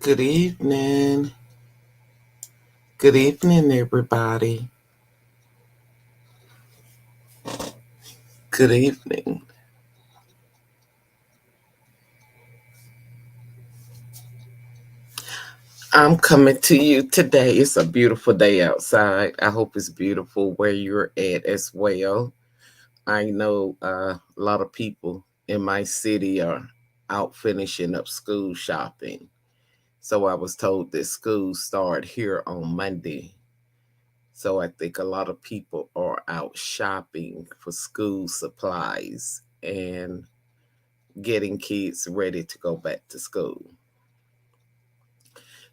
Good evening. Good evening, everybody. Good evening. I'm coming to you today. It's a beautiful day outside. I hope it's beautiful where you're at as well. I know a lot of people in my city are out finishing up school shopping. So I was told that school start here on Monday. So I think a lot of people are out shopping for school supplies and getting kids ready to go back to school.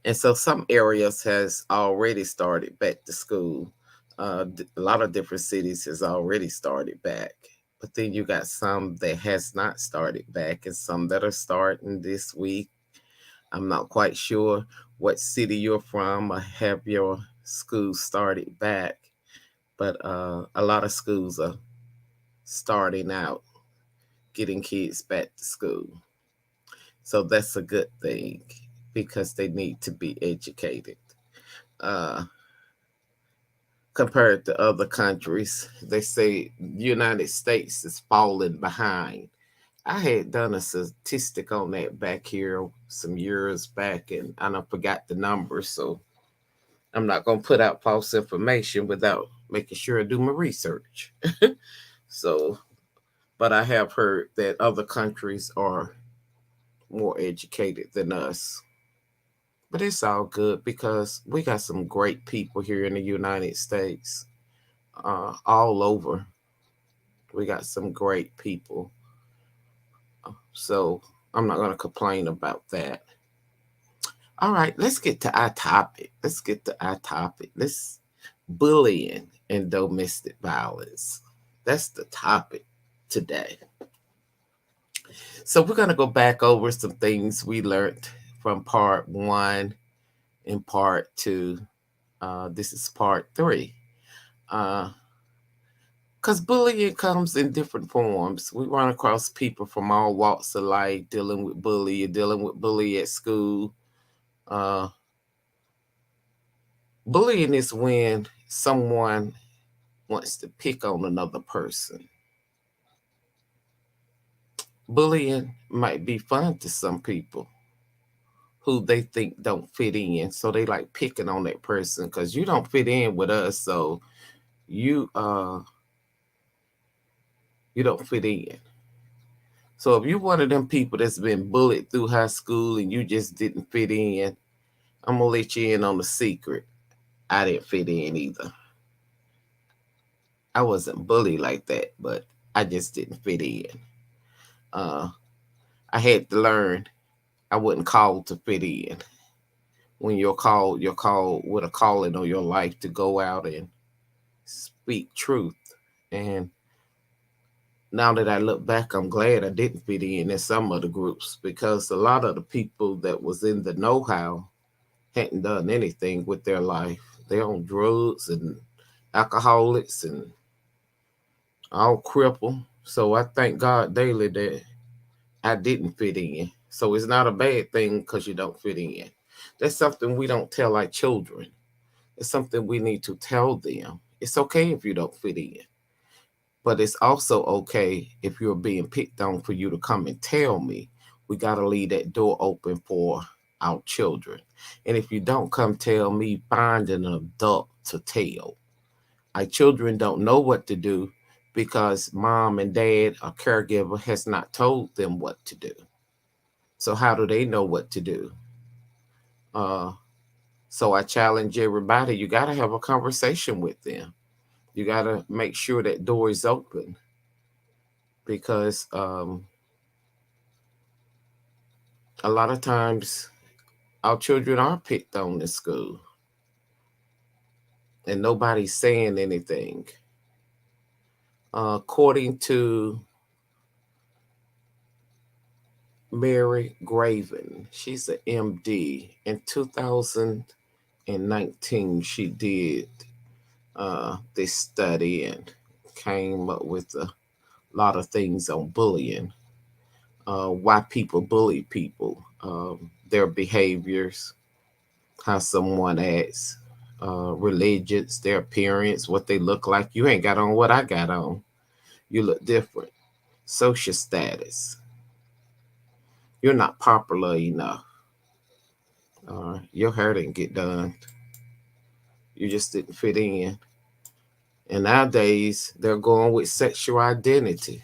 And so some areas has already started back to school. A lot of different cities has already started back. But then you got some that has not started back and some that are starting this week. I'm not quite sure what city you're from or have your school started back, but a lot of schools are starting out getting kids back to school. So that's a good thing because they need to be educated. Uh, Compared to other countries, they say the United States is falling behind. I had done a statistic on that back here some years back, and I don't forgot the numbers. So I'm not going to put out false information without making sure I do my research. So, but I have heard that other countries are more educated than us. But it's all good because we got some great people here in the United States, all over. We got some great people. So I'm not going to complain about that. All right, let's get to our topic. Let's get to our topic. Let's bullying and domestic violence. That's the topic today. So we're going to go back over some things we learned from part one and part two. This is part three. Because bullying comes in different forms. We run across people from all walks of life dealing with bully. You're dealing with bully at school. Uh, Bullying is when someone wants to pick on another person. Bullying might be fun to some people who they think don't fit in, so they like picking on that person because you don't fit in with us, so you uh you don't fit in. So if you're one of them people that's been bullied through high school and you just didn't fit in, I'm gonna let you in on the secret. I didn't fit in either. I wasn't bullied like that, but I just didn't fit in. Uh, I had to learn I wasn't called to fit in. When you're called with a calling on your life to go out and speak truth. And now that I look back, I'm glad I didn't fit in some of the groups because a lot of the people that was in the know-how hadn't done anything with their life. They're on drugs and alcoholics and all crippled. So I thank God daily that I didn't fit in. So it's not a bad thing because you don't fit in. That's something we don't tell our children. It's something we need to tell them. It's okay if you don't fit in, but it's also okay if you're being picked on for you to come and tell me. We got to leave that door open for our children. And if you don't come tell me, find an adult to tell. Our children don't know what to do because mom and dad or caregiver has not told them what to do. So how do they know what to do? Uh, so I challenge everybody, you got to have a conversation with them. You got to make sure that door is open because a lot of times our children are picked on in school and nobody's saying anything. According to Mary Graven, she's an MD. In 2019, she did this study and came up with a lot of things on bullying, why people bully people. their behaviors, how someone acts, religions, their appearance, what they look like. You ain't got on what I got on. You look different. Social status. You're not popular enough. Your hair didn't get done. You just didn't fit in. And nowadays, they're going with sexual identity.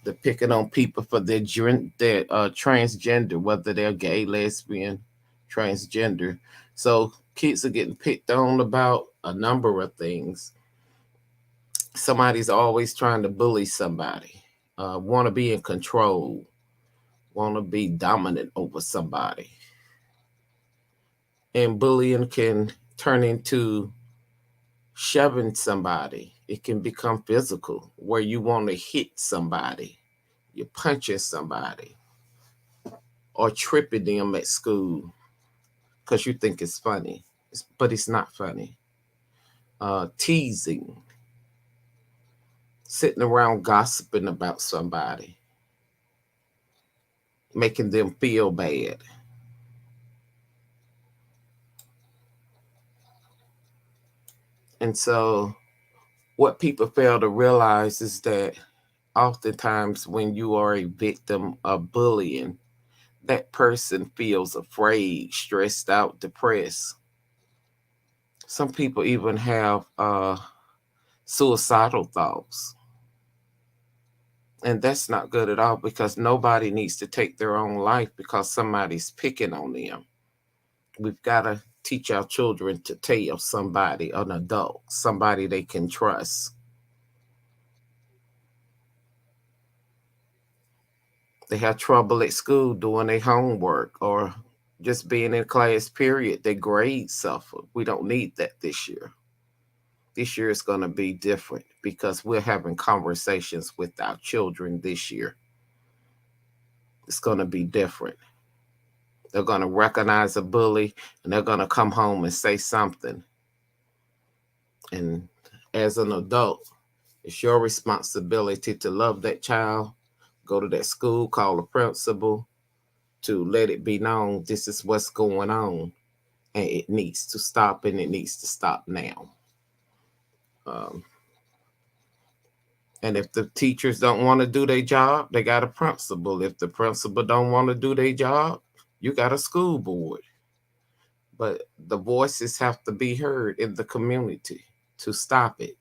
They're picking on people for their transgender, whether they're gay, lesbian, transgender. So kids are getting picked on about a number of things. Somebody's always trying to bully somebody, want to be in control, want to be dominant over somebody. And bullying can turn into shoving somebody. It can become physical, where you want to hit somebody, you're punching somebody, or tripping them at school because you think it's funny, but it's not funny. Teasing, sitting around gossiping about somebody, making them feel bad. And so, what people fail to realize is that oftentimes when you are a victim of bullying, that person feels afraid, stressed out, depressed. Some people even have suicidal thoughts. And that's not good at all, because nobody needs to take their own life because somebody's picking on them. We've got to teach our children to tell somebody, an adult, somebody they can trust. They have trouble at school doing their homework or just being in class, period. Their grades suffer. We don't need that this year. This year is going to be different because we're having conversations with our children this year. It's going to be different. They're going to recognize a bully and they're going to come home and say something. And as an adult, it's your responsibility to love that child, go to that school, call the principal, to let it be known this is what's going on and it needs to stop, and it needs to stop now. Um, and if the teachers don't want to do their job, they got a principal. If the principal don't want to do their job, you got a school board. But the voices have to be heard in the community to stop it.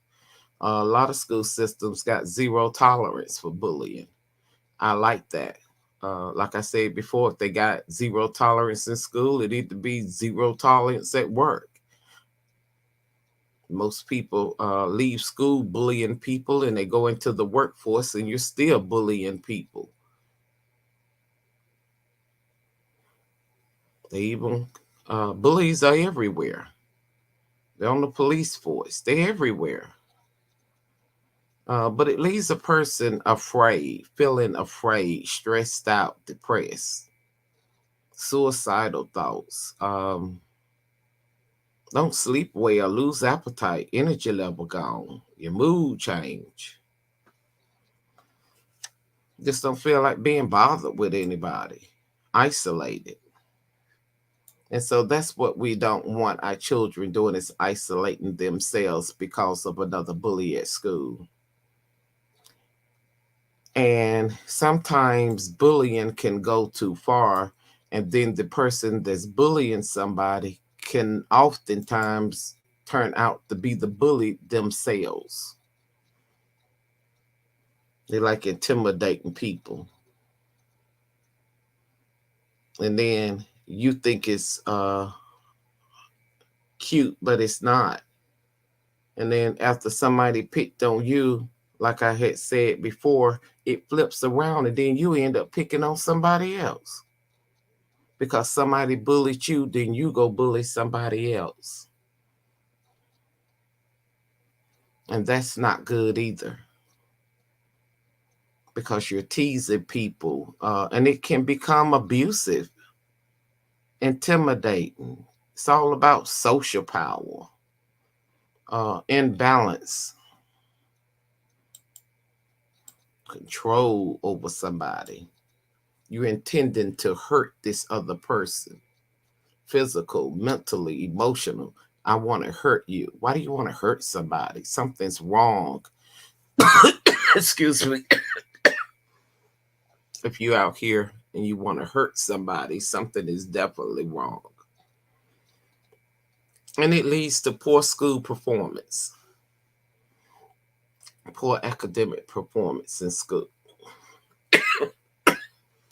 A lot of school systems got zero tolerance for bullying. I like that. Like I said before, if they got zero tolerance in school, it need to be zero tolerance at work. Most people leave school bullying people and they go into the workforce and you're still bullying people. They even, bullies are everywhere. They're on the police force, they're everywhere. But it leaves a person afraid, feeling afraid, stressed out, depressed, suicidal thoughts. Don't sleep well, lose appetite, energy level gone, your mood change. Just don't feel like being bothered with anybody, isolated. And so that's what we don't want our children doing, is isolating themselves because of another bully at school. And sometimes bullying can go too far, and then the person that's bullying somebody can oftentimes turn out to be the bully themselves. They like intimidating people. And then you think it's cute, but it's not. And then after somebody picked on you, like I had said before, it flips around and then you end up picking on somebody else. Because somebody bullied you, then you go bully somebody else. And that's not good either. Because you're teasing people, and it can become abusive, intimidating. It's all about social power, imbalance, control over somebody. You're intending to hurt this other person, physical, mentally, emotional. I want to hurt you. Why do you want to hurt somebody? Something's wrong. Excuse me. If you're out here and you want to hurt somebody, something is definitely wrong. And it leads to poor school performance, poor academic performance in school.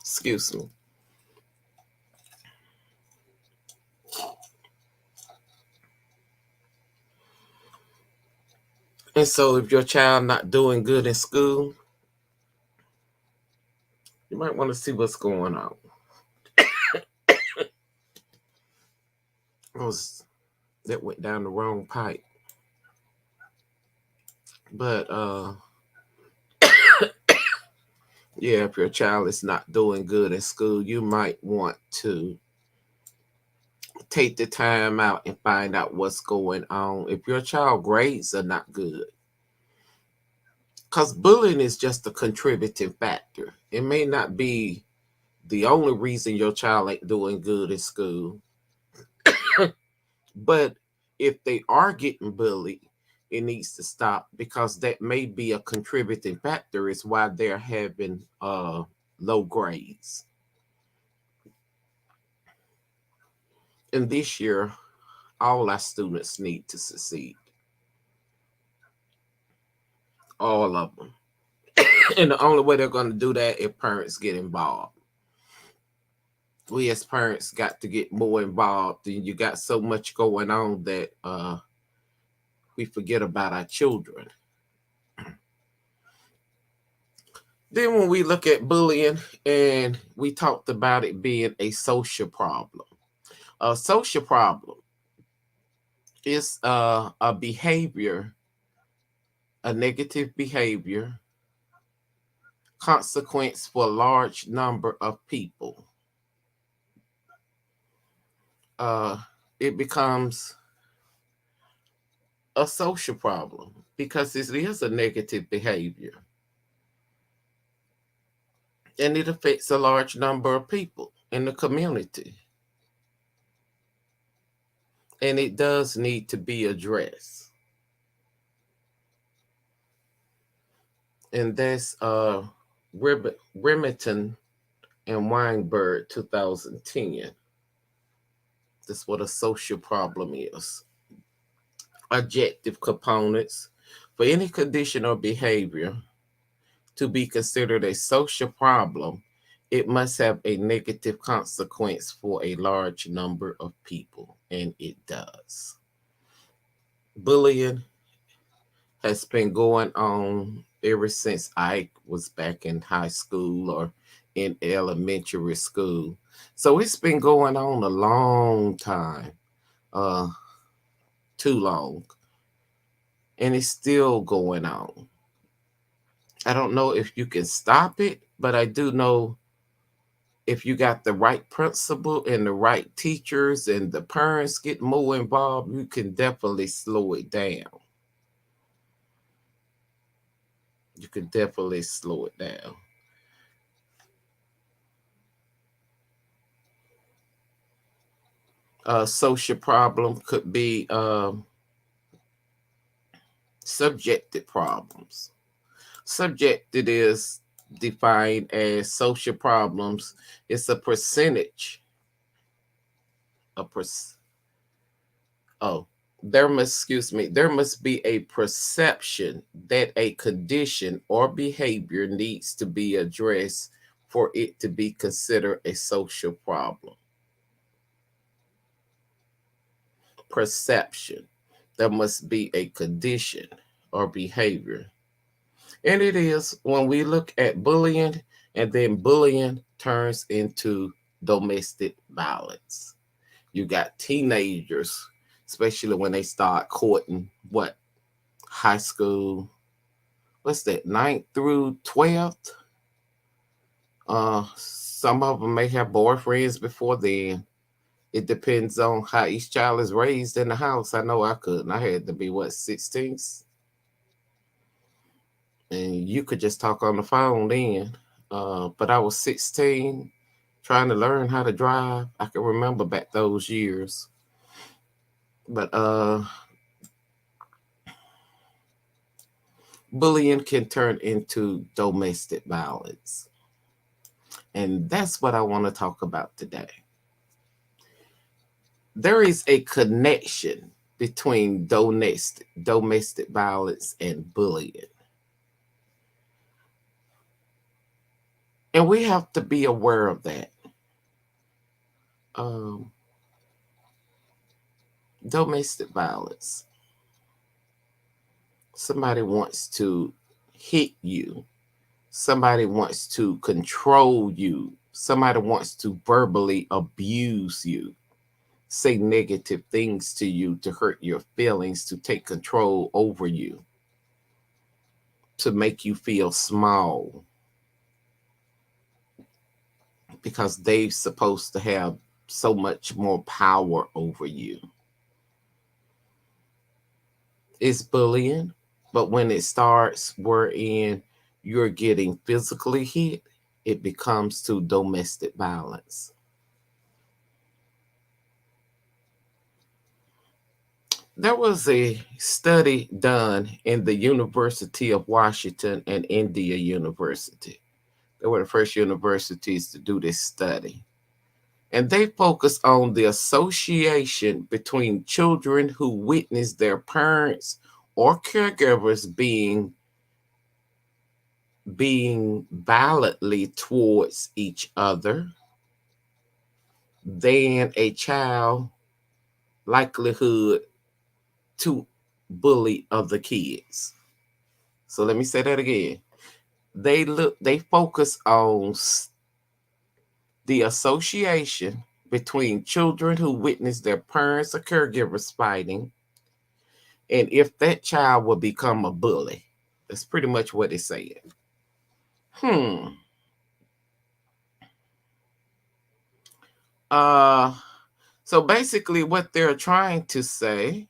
Excuse me. And so if your child not doing good in school, you might want to see what's going on. That went down the wrong pipe. But yeah, if your child is not doing good in school, you might want to take the time out and find out what's going on. If your child grades are not good, because bullying is just a contributing factor. It may not be the only reason your child ain't doing good in school, but if they are getting bullied, it needs to stop, because that may be a contributing factor is why they're having low grades. And this year, all our students need to succeed. All of them. And the only way they're going to do that if parents get involved. We as parents got to get more involved. And you got so much going on that we forget about our children. Then when we look at bullying, and we talked about it being a social problem. A social problem is a behavior, a negative behavior, consequence for a large number of people. It becomes a social problem because it is a negative behavior. And it affects a large number of people in the community. And it does need to be addressed. And that's Remington and Weinberg 2010. That's what a social problem is. Objective components for any condition or behavior to be considered a social problem, it must have a negative consequence for a large number of people, and it does. Bullying has been going on ever since I was back in high school or in elementary school. So it's been going on a long time, uh, too long, and it's still going on. I don't know if you can stop it, but I do know if you got the right principal and the right teachers and the parents get more involved, you can definitely slow it down. You can definitely slow it down. A social problem could be subjective problems. Subjective is defined as social problems. It's a percentage. A oh, there must be a perception that a condition or behavior needs to be addressed for it to be considered a social problem. Perception. There must be a condition or behavior. And it is when we look at bullying, and then bullying turns into domestic violence. You got teenagers, especially when they start courting what? High school. What's that? 9th through 12th? Some of them may have boyfriends before then. It depends on how each child is raised in the house. I know I couldn't. I had to be what, 16? And you could just talk on the phone then. But I was 16 trying to learn how to drive. I can remember back those years. But bullying can turn into domestic violence. And that's what I want to talk about today. There is a connection between domestic violence and bullying. And we have to be aware of that. Um, Domestic violence. Somebody wants to hit you. Somebody wants to control you. Somebody wants to verbally abuse you, say negative things to you to hurt your feelings, to take control over you, to make you feel small because they're supposed to have so much more power over you. It's bullying, but when it starts wherein you're getting physically hit, it becomes to domestic violence. There was a study done in the University of Washington and India University. They were the first universities to do this study. And they focused on the association between children who witnessed their parents or caregivers being violently towards each other than a child likelihood to bully other kids. So let me say that again. They focus on the association between children who witness their parents or caregivers fighting and if that child will become a bully. That's pretty much what it said. Hmm. Uh so basically what they're trying to say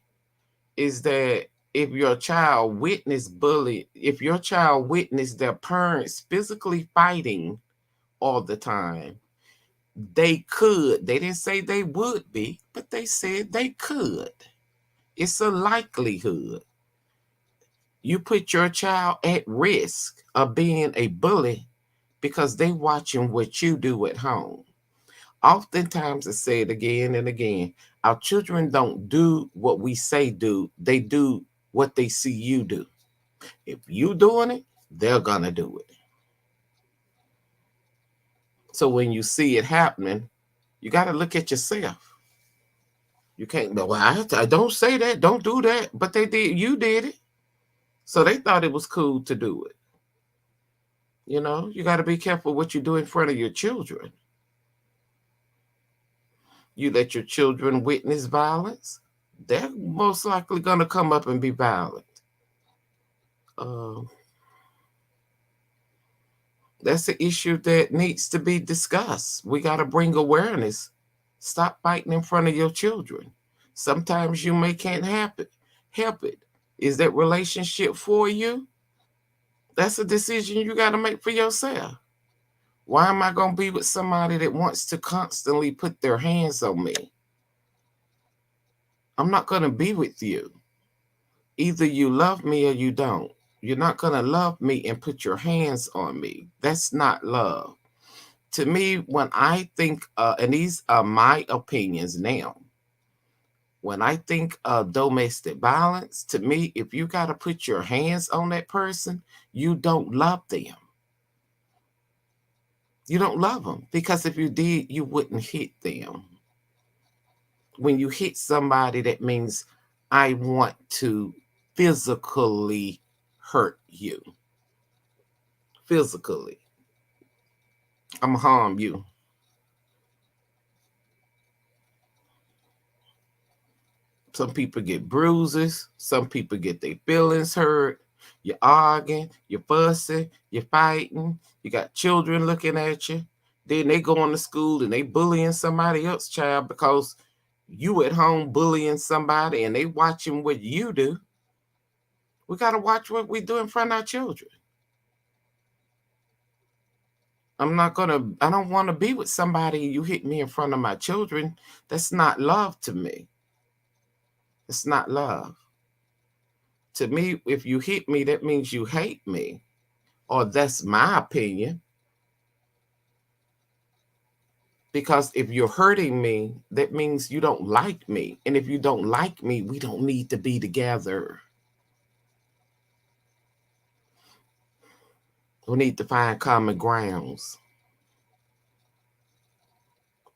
is that if your child witnessed their parents physically fighting all the time, they didn't say they would be, but they said they could. It's a likelihood. You put your child at risk of being a bully because they watching what you do at home. Oftentimes, I say it again and again, our children don't do what we say do. They do what they see you do. If you doing it, they're gonna do it. So when you see it happening, you got to look at yourself. You can't go, well, I don't say that, don't do that. But they did, you did it. So they thought it was cool to do it. You got to be careful what you do in front of your children. You let your children witness violence, they're most likely going to come up and be violent. Uh, that's an issue that needs to be discussed. We got to bring awareness. Stop fighting in front of your children. Sometimes you may can't help it. Is that relationship for you? That's a decision you got to make for yourself. Why am I going to be with somebody that wants to constantly put their hands on me? I'm not going to be with you. Either you love me or you don't. You're not going to love me and put your hands on me. That's not love. To me, when I think, and these are my opinions now, when I think of domestic violence, to me, if you got to put your hands on that person, you don't love them. You don't love them because if you did, you wouldn't hit them. When you hit somebody, that means I want to physically hurt you. Physically. I'm harm you. Some people get bruises. Some people get their feelings hurt. You're arguing, you're fussing, you're fighting. You got children looking at you. Then they go to school and they bullying somebody else's child because you at home bullying somebody and they watching what you do. We got to watch what we do in front of our children. I don't want to be with somebody you hit me in front of my children. That's not love to me. It's not love. To me, if you hit me, that means you hate me. Or that's my opinion. Because if you're hurting me, that means you don't like me. And if you don't like me, we don't need to be together. We need to find common grounds.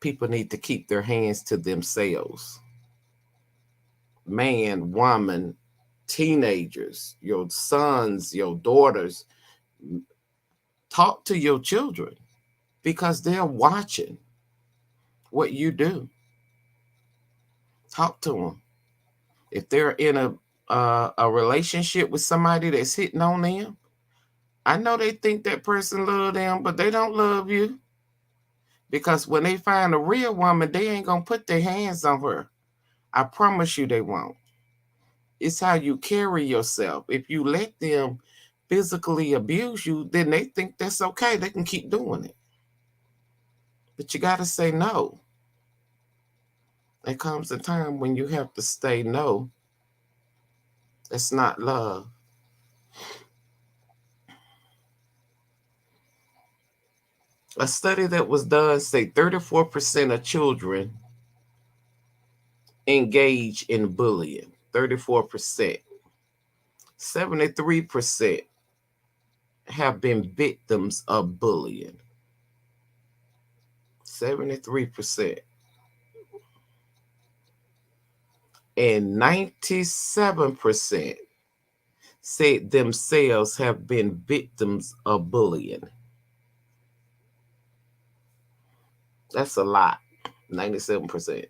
People need to keep their hands to themselves. Man, woman, teenagers, your sons, your daughters, talk to your children because they're watching what you do. Talk to them. If they're in a relationship with somebody that's hitting on them, I know they think that person love them, but they don't love you. Because when they find a real woman, they ain't gonna put their hands on her. I promise you they won't. It's how you carry yourself. If you let them physically abuse you, then they think that's okay. They can keep doing it. But you gotta say no. There comes a time when you have to say no. That's not love. A study that was done say 34% of children engage in bullying. 34%. 73% have been victims of bullying. 73%. And 97% said themselves have been victims of bullying. That's a lot. 97%.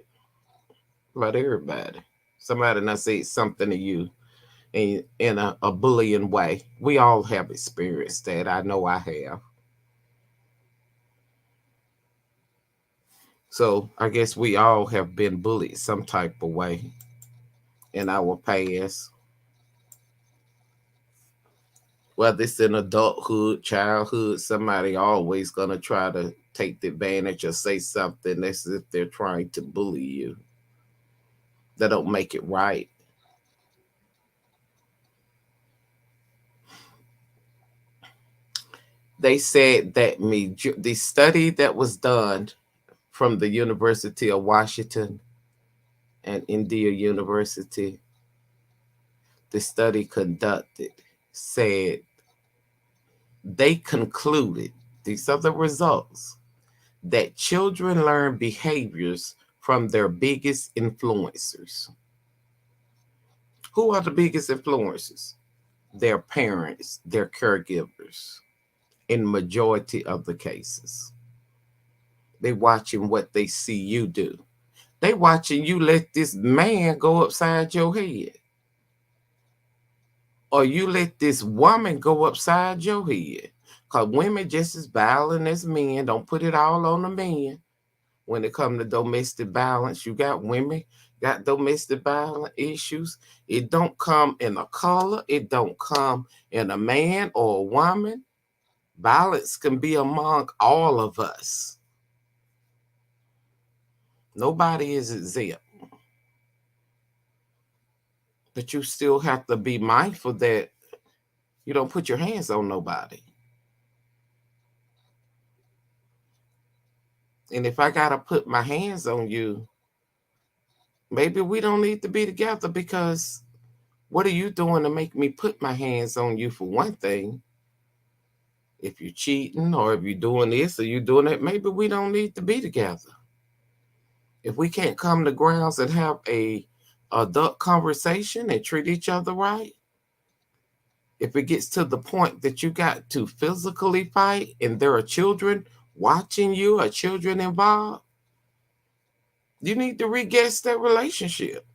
About everybody. Somebody not say something to you in a bullying way. We all have experienced that. I know I have. So I guess we all have been bullied some type of way in our past. Whether it's in adulthood, childhood, somebody always gonna try to take the advantage or say something as if they're trying to bully you. That don't make it right. They said that the study that was done from the University of Washington and India University, the study conducted said they concluded, these are the results, that children learn behaviors from their biggest influencers. Who are the biggest influencers? Their parents, their caregivers, in majority of the cases. They watching what they see you do. They watching you let this man go upside your head. Or you let this woman go upside your head. Because women just as violent as men. Don't put it all on the men. When it comes to domestic violence, you got women got domestic violence issues. It don't come in a color. It don't come in a man or a woman. Violence can be among all of us. Nobody is exempt. But you still have to be mindful that you don't put your hands on nobody. And if I got to put my hands on you, maybe we don't need to be together because what are you doing to make me put my hands on you for one thing? If you're cheating or if you're doing this or you're doing that, maybe we don't need to be together. If we can't come to grounds and have a adult conversation and treat each other right, if it gets to the point that you got to physically fight and there are children watching you or children involved, you need to re-guess that relationship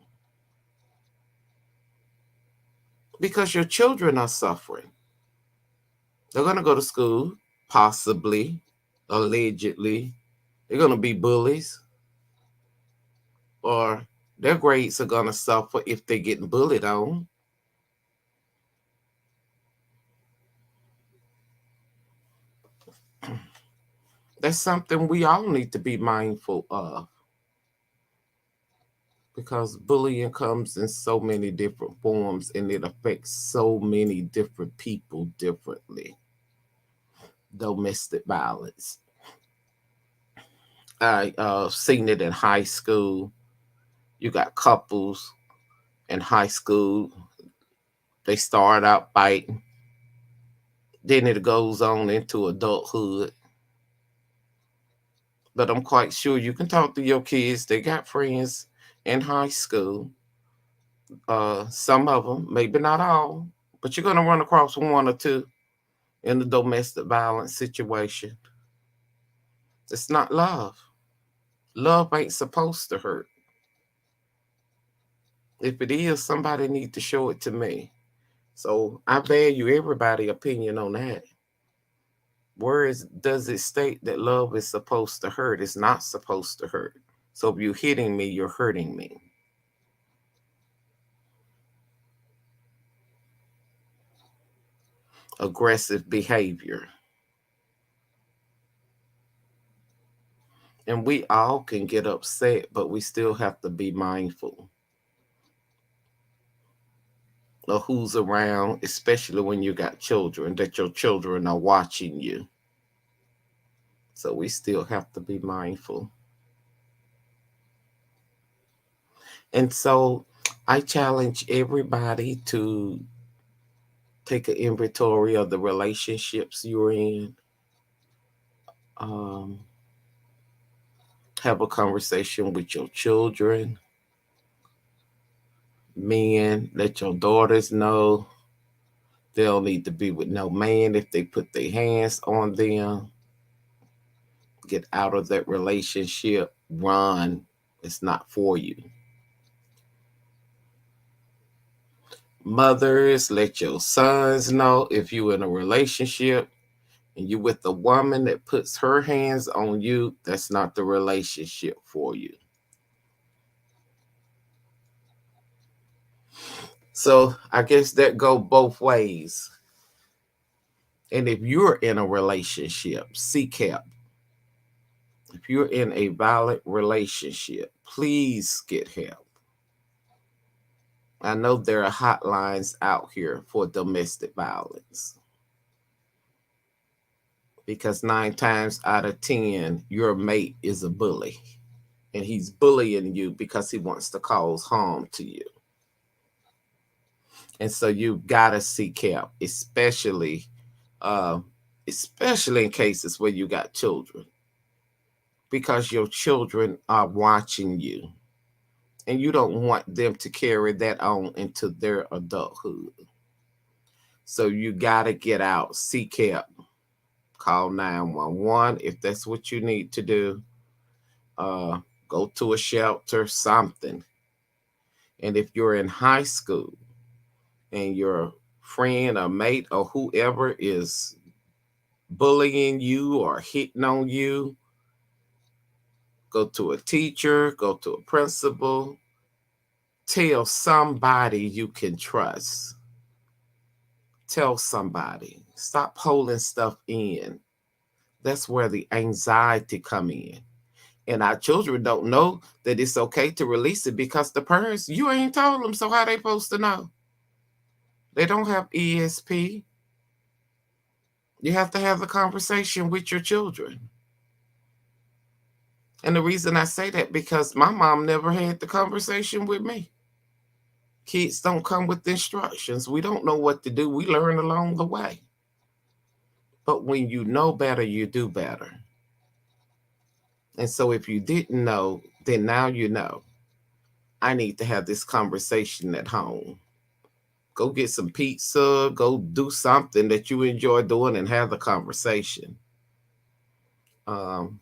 because your children are suffering. They're going to go to school, possibly, allegedly. They're going to be bullies, or their grades are going to suffer if they're getting bullied on. That's something we all need to be mindful of, because bullying comes in so many different forms and it affects so many different people differently. Domestic violence. I seen it in high school. You got couples in high school. They start out fighting. Then it goes on into adulthood. But I'm quite sure you can talk to your kids. They got friends in high school. Some of them, maybe not all, but you're gonna run across one or two in the domestic violence situation. It's not love. Love ain't supposed to hurt. If it is, somebody need to show it to me. So I value everybody's opinion on that. Where does it state that love is supposed to hurt? It's not supposed to hurt. So if you're hitting me, you're hurting me. Aggressive behavior. And we all can get upset, but we still have to be mindful of who's around, especially when you got children, that your children are watching you. So we still have to be mindful. And so I challenge everybody to take an inventory of the relationships you're in. Um, have a conversation with your children. Men, let your daughters know they don't need to be with no man if they put their hands on them. Get out of that relationship. Run. It's not for you. Mothers, let your sons know if you're in a relationship and you with a woman that puts her hands on you, that's not the relationship for you. So I guess that go both ways. And if you're in a relationship, seek help. If you're in a violent relationship, please get help. I know there are hotlines out here for domestic violence, because 9 times out of 10, your mate is a bully and he's bullying you because he wants to cause harm to you. And so you gotta seek help, uh, especially in cases where you got children, because your children are watching you and you don't want them to carry that on into their adulthood. So you gotta get out, seek help, call 911 if that's what you need to do. Uh, go to a shelter, something. And if you're in high school and your friend or mate or whoever is bullying you or hitting on you, go to a teacher, go to a principal, tell somebody you can trust. Tell somebody. Stop holding stuff in. That's where the anxiety come in. And our children don't know that it's okay to release it because the parents, you ain't told them, so how they supposed to know? They don't have ESP. You have to have a conversation with your children. And the reason I say that, because my mom never had the conversation with me. Kids don't come with instructions. We don't know what to do. We learn along the way. But when you know better, you do better. And so if you didn't know, then now you know. I need to have this conversation at home. Go get some pizza, go do something that you enjoy doing and have the conversation. Um,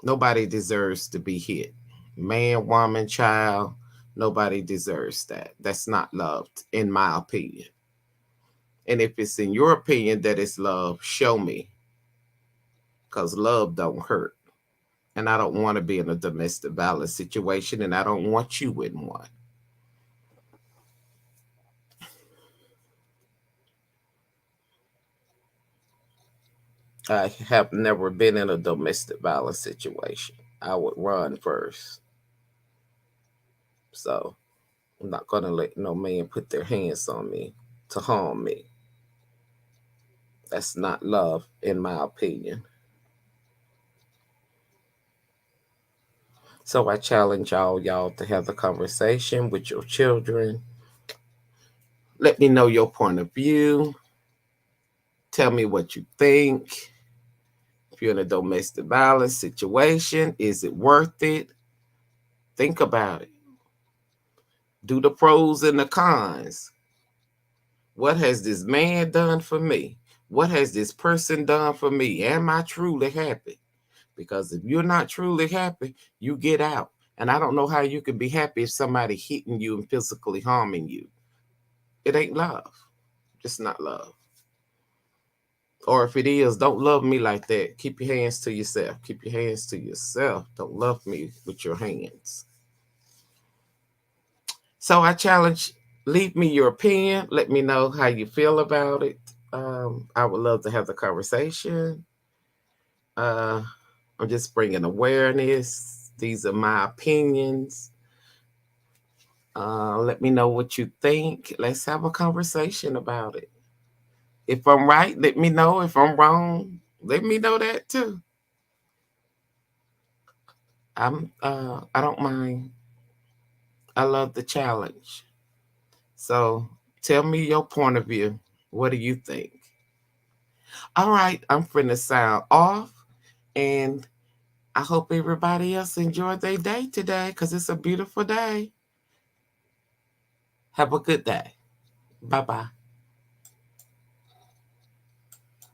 Nobody deserves to be hit. Man, woman, child, nobody deserves that. That's not loved, in my opinion. And if it's in your opinion that it's love, show me. Because love don't hurt. And I don't want to be in a domestic violence situation, and I don't want you in one. I have never been in a domestic violence situation. I would run first. So I'm not going to let no man put their hands on me to harm me. That's not love, in my opinion. So I challenge y'all to have the conversation with your children. Let me know your point of view. Tell me what you think. If you're in a domestic violence situation, is it worth it? Think about it. Do the pros and the cons. What has this man done for me? What has this person done for me? Am I truly happy? Because if you're not truly happy, you get out. And I don't know how you can be happy if somebody hitting you and physically harming you. It ain't love. Just not love. Or if it is, don't love me like that. Keep your hands to yourself. Keep your hands to yourself. Don't love me with your hands. So I challenge, leave me your opinion. Let me know how you feel about it. I would love to have the conversation. Uh, I'm just bringing awareness. These are my opinions. Let me know what you think. Let's have a conversation about it. If I'm right, let me know. If I'm wrong, let me know that too. I don't mind. I love the challenge. So tell me your point of view. What do you think? All right, I'm finna sign off, and I hope everybody else enjoyed their day today because it's a beautiful day. Have a good day. Bye bye.